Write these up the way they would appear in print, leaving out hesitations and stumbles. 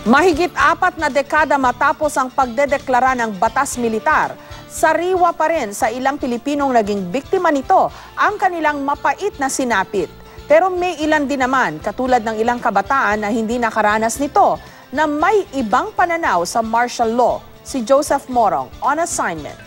Mahigit 4 na dekada matapos ang pagdedeklara ng batas militar, sariwa pa rin sa ilang Pilipinong naging biktima nito ang kanilang mapait na sinapit. Pero may ilan din naman, katulad ng ilang kabataan na hindi nakaranas nito, na may ibang pananaw sa martial law. Si Joseph Morong on assignment.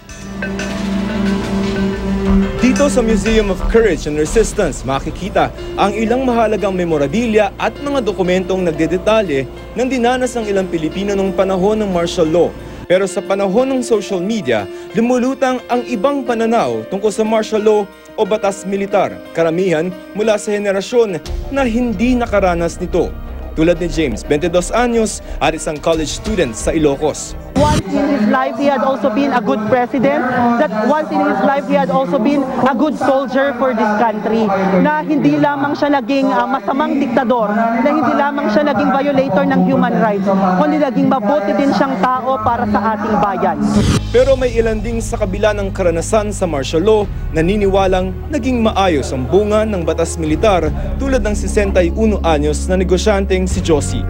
Dito sa Museum of Courage and Resistance, makikita ang ilang mahalagang memorabilia at mga dokumentong nagdedetalye ng dinanas ng ilang Pilipino noong panahon ng martial law. Pero sa panahon ng social media, lumulutang ang ibang pananaw tungkol sa martial law o batas militar, karamihan mula sa henerasyon na hindi nakaranas nito. Tulad ni James, 22 anyos at isang college student sa Ilocos. Once in his life, he had also been a good president. That once in his life, he had also been a good soldier for this country. Na hindi lamang siya naging masamang diktador, na hindi lamang siya naging violator ng human rights, kundi naging mabuti din siyang tao para sa ating bayan. Pero may ilan ding sa kabila ng karanasan sa martial law, naniniwalang naging maayos ang bunga ng batas militar tulad ng 61 anyos na negosyanteng si Josie.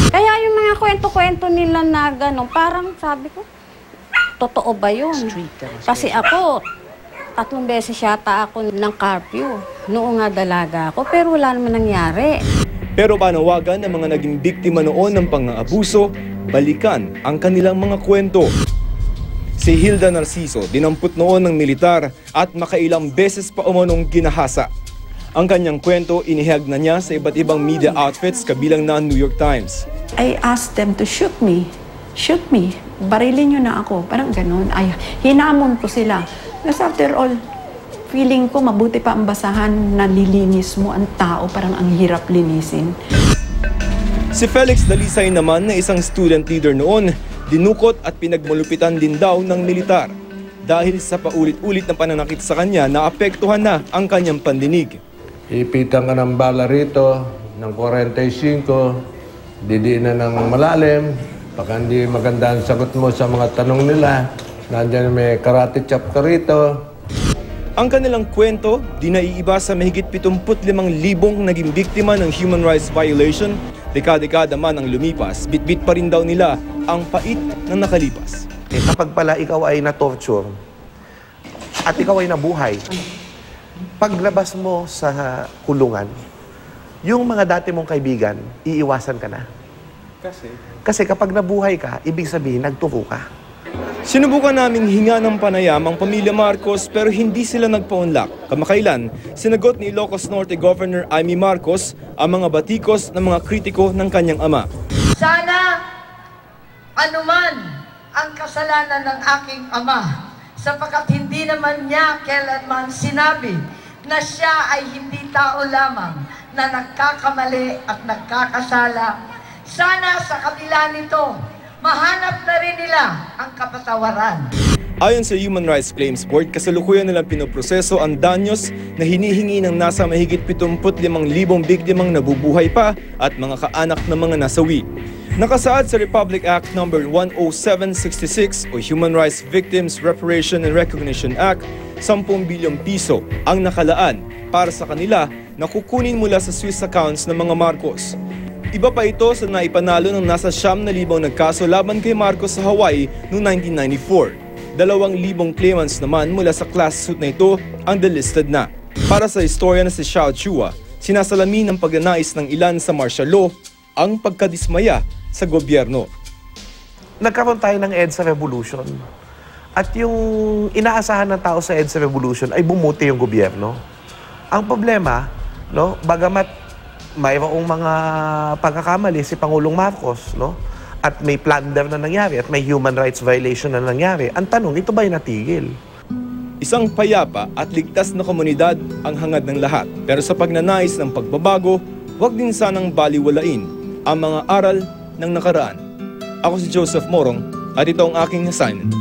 Kaya yung mga kwento-kwento nila na gano'n, parang sabi ko, totoo ba yun? Kasi ako, 3 beses yata ako ng curfew. Noong nga dalaga ako, pero wala naman nangyari. Pero panawagan ng mga naging biktima noon ng pang-aabuso, balikan ang kanilang mga kwento. Si Hilda Narciso, dinampot noon ng militar at makailang beses pa umanong ginahasa. Ang kanyang kwento, inihag na niya sa iba't ibang media outfits kabilang na New York Times. I asked them to shoot me. Shoot me. Barilin nyo na ako. Parang ganun. Ay, hinamon ko sila. Because after all, feeling ko mabuti pa ang basahan na lilinis mo ang tao. Parang ang hirap linisin. Si Felix Dalisay naman na isang student leader noon, dinukot at pinagmalupitan din daw ng militar. Dahil sa paulit-ulit na pananakit sa kanya, naapektuhan na ang kanyang pandinig. Ipitan ka ng bala rito, ng 45, didiin na ng malalim, baka hindi maganda ang sagot mo sa mga tanong nila, nandiyan may karate chop ka rito. Ang kanilang kwento, di naiiba sa mahigit 75,000 naging biktima ng human rights violation. Dekada-dekada man ang lumipas, bit-bit pa rin daw nila ang pait ng nakalipas. Kapag pala ikaw ay na-torture at ikaw ay nabuhay, paglabas mo sa kulungan, yung mga dati mong kaibigan, iiwasan ka na. Kasi kapag nabuhay ka, ibig sabihin, nagturo ka. Sinubukan naming hinga ng panayam ang pamilya Marcos pero hindi sila nagpaunlak. Kamakailan, sinagot ni Ilocos Norte Governor Amy Marcos ang mga batikos ng mga kritiko ng kanyang ama. Sana anuman ang kasalanan ng aking ama, sapagkat hindi naman niya kailanman sinabi na siya ay hindi tao lamang na nagkakamali at nagkakasala. Sana sa kabila nito, mahanap na rin nila ang kapatawaran. Ayon sa Human Rights Claims Board, kasalukuyan nilang pinoproseso ang danyos na hinihingi ng nasa mahigit 75,000 biktimang nabubuhay pa at mga kaanak ng mga nasawi. Nakasaad sa Republic Act No. 10766 o Human Rights Victims Reparation and Recognition Act, 10 bilyong piso ang nakalaan para sa kanila na kukunin mula sa Swiss accounts ng mga Marcos. Iba pa ito sa naipanalo ng nasa 9,000 nagkaso laban kay Marcos sa Hawaii noong 1994. 2,000 claimants naman mula sa class suit na ito ang delisted na. Para sa istorya na si Xiao Chua, sinasalamin ng pagnanais ng ilan sa martial law ang pagkadismaya sa gobyerno. Nagkaroon tayo ng EDSA Revolution. At yung inaasahan ng tao sa EDSA Revolution ay bumuti yung gobyerno. Ang problema, no, bagamat mayroong mga pagkakamali si Pangulong Marcos, no, at may plunder na nangyari at may human rights violation na nangyari, ang tanong, ito ba'y natigil? Isang payapa at ligtas na komunidad ang hangad ng lahat. Pero sa pagnanais ng pagbabago, huwag din sanang baliwalain ang mga aral ng nakaraan. Ako si Joseph Morong at ito ang aking assignment.